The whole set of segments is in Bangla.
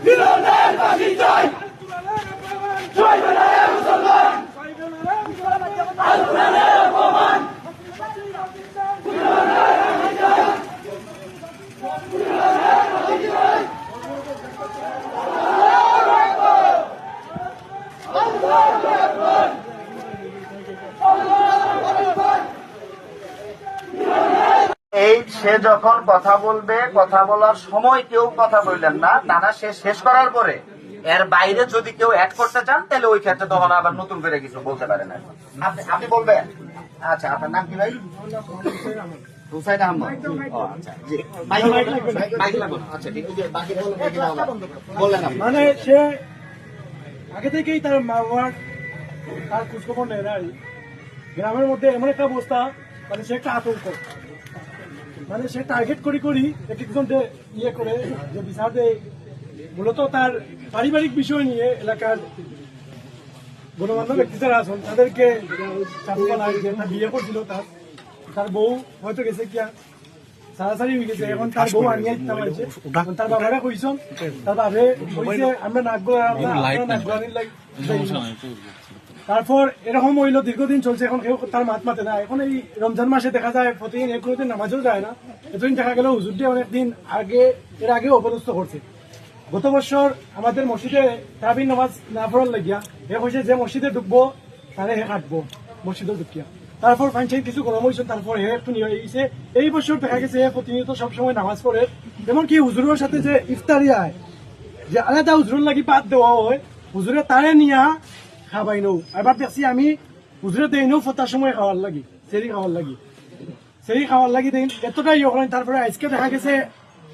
মিলনের বাসি চাই জয় বাংলা মুসলমান আলকুরআনের অপমান এই সে যখন কথা বলবে, কথা বলার সময় কেউ কথা বললেন না, টানা সে শেষ করার পরে এর বাইরে যদি কেউ অ্যাড করতে চান তাহলে ওই ক্ষেত্রে তখন আবার নতুন করে কিছু বলতে পারেন। আপনি বলবেন? আচ্ছা, আপনার নাম কি ভাই? হুসাইন আহমদ। আচ্ছা, জি। আচ্ছা, ঠিক আছে। বাকি বললেন আপনি। মানে সে আগে থেকেই তার মা বাবার তার খোঁজখবর নেয় না। গ্রামের মধ্যে এমন একটা অবস্থা, মানে সে একটা আতঙ্ক, মানে সে টার্গেট করি এক একজনকে ইয়ে করে যে বিচার দেয়। মূলত তার পারিবারিক বিষয় নিয়ে এলাকার গণমান্য ব্যক্তি যারা আছেন তাদেরকে বিয়ে করছিল। তার বউ হয়তো গেছে কিয়া সারাসারি হয়ে গেছে, এখন তার বউ আনিয়ে দিতে পারছে। তার বাবারা কইছেন, তার বাবে কইছে আমরা তারপর এরকম হইলো, দীর্ঘদিন চলছে। এখন কেউ তার মাত মাতে না। এখন এই রমজান মাসে দেখা যায় প্রতিদিন এক কোনোদিন নামাজও যায় না। এতদিন দেখা গেল হুজুর দিয়ে অনেকদিন আগে এর আগে অপদস্থ করছে। গত বছর আমাদের মসজিদে তারাবির নামাজ না পড়ার লাগিয়া হে কইছে যে মসজিদে ঢুকবো তাহলে হে কাটবো মসজিদে ঢুকিয়া। তারপর ফাংশন কিছু গরম হয়েছে, তারপর হে একটু নিয়ে গেছে। এই বছর দেখা গেছে হে প্রতিনিয়ত সবসময় নামাজ পড়ে। এমনকি হুজুরের সাথে যে ইফতারি আয়, যে আলাদা হুজুরের লাগি বাদ দেওয়া হয়, হুজুরে তারে নিয়া খাবাই নৌ। এবার দেখছি আমি হুজুরে দেই নৌ ফতার সময় খাওয়ার লাগি, সেরি খাওয়ার লাগি দেই এতটাই ইয়ে করেন। তারপরে আজকে দেখা গেছে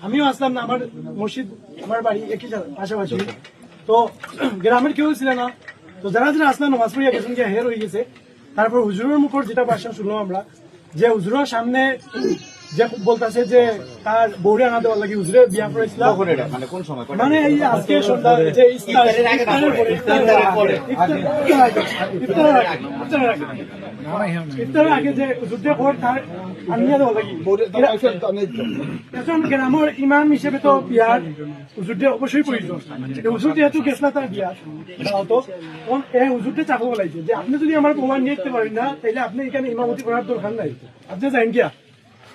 আমিও আসলাম না, আমার মসজিদ আমার বাড়ি একই পাশাপাশি, তো গ্রামের কেউ ছিল না। তো যারা যারা আসলাম নামাজ পড়িয়া গেছেন গিয়ে হের হয়ে গেছে। তারপর হুজুরের মুখর যেটা ভাষণ শুনলাম আমরা, যে হুজুরের সামনে যে বলতেছে যে তার বউরে আনা দেওয়ার লাগে হুজুরে বিয়া করেছিলাম। মানে এই আজকে সন্ধ্যা যে ইফতারের আগে যে হুজুরটা ভোট তার আনিয়ে দেওয়া লাগে। এখন গ্রামের ইমাম হিসেবে তো বিয়ার হুজুরটা অবশ্যই প্রয়োজন। হুজুর যেহেতু গেছলা তার বিয়া তো এই হুজুরটা চাকু বলাইছে যে আপনি যদি আমার প্রমাণ নিয়ে দিতে পারেন না তাহলে আপনি এখানে ইমামতি করার দরকার নাই, আপনি যাইন গিয়া।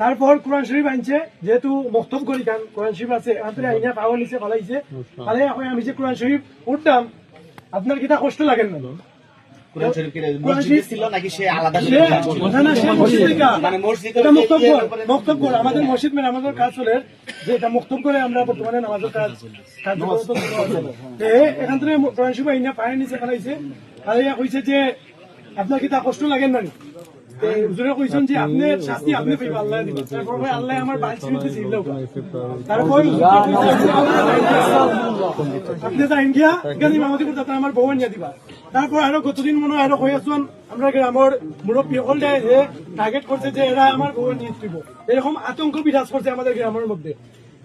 তারপর কোরআন শরীফ আনছে, যেহেতু মক্তব করি কারণ কোরআন শরীফ আছে, আইনা পাওয়া নিচে ফালাইছে। তাহলে আমি যে কোরআন শরীফ উঠতাম, আপনার কিটা কষ্ট লাগেন না? আমাদের মসজিদ মেন আমাদের কাজ চলে যে এটা মুক্তব করে আমরা বর্তমানে নামাজের কাজ এখান থেকে কোরআন শরীফ আইনা পায়ের নিচে ফেলাইছে। তাহলে কইছে যে আপনার কিটা কষ্ট লাগেন না? হুজুরে কইছেন যে আপনি শাস্তি আপনি পাইবা, আল্লাহ দিবেন। তারপর আল্লাহ আমার বাইক ছিঁড়তে ছিল। তারপর আপনি যাইন গিয়া এখানে ইমামতি করতে আমার বউ নিয়ে দিবা। তারপর আরো গতদিন মনে হয় আরো হয়ে আসুন আমরা গ্রামের মুরব্বী সকল যে টার্গেট করছে যে এরা আমার বউ নিয়ে দিব, এরকম আতঙ্ক বিরাজ করছে আমাদের গ্রামের মধ্যে।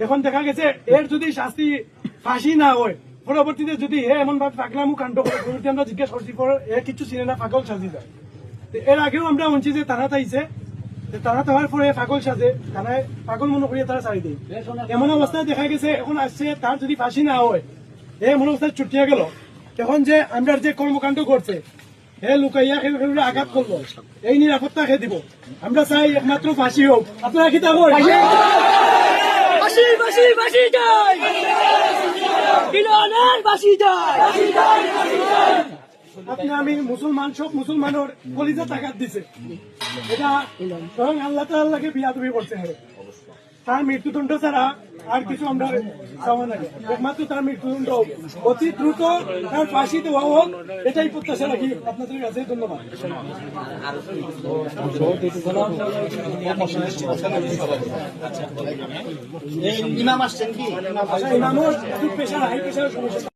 এখন দেখা গেছে এর যদি শাস্তি ফাঁসি না হয়, পরবর্তীতে যদি হে এমন ভাবে পাগলামু কাণ্ড করে, আমরা জিজ্ঞেস করছি পর এ কিছু চিনে না, পাগল সাজি যায়। এর আগেও আমরা শুনছি যে তারা তাইছে, তারা তাহার পরে পাগল সাজে, তারা পাগল মনে করিয়ে তারা ছাড়ি দেয়। এমন অবস্থায় দেখা গেছে এখন আসছে তার যদি ফাঁসি না হয়, এমন অবস্থায় ছুটিয়া গেল। এখন যে আমরা যে কর্মকাণ্ড করছে হে লুকাইয়া আঘাত করবো, এই নিরাপত্তা খেয়ে দিব। আমরা চাই একমাত্র ফাঁসি হোক। আপনারা কি তা আপনি আমি মুসলমান, সব মুসলমানের কলিজা টাকাত দিছে, এটা স্বয়ং আল্লাহ তাআলাকে বিয়াদবি করছে। তার মৃত্যুদণ্ড ছাড়া আর কিছু আমরা চাওয়া নাই, একমাত্র তার মৃত্যুদণ্ড অতি দ্রুত তার ফাঁসি দেওয়া হোক, এটাই প্রত্যাশা রাখি আপনাদের কাছে। ধন্যবাদ। ইমাম আসছেন কি? ইমামও পেশার হাই পেশার সমস্যা।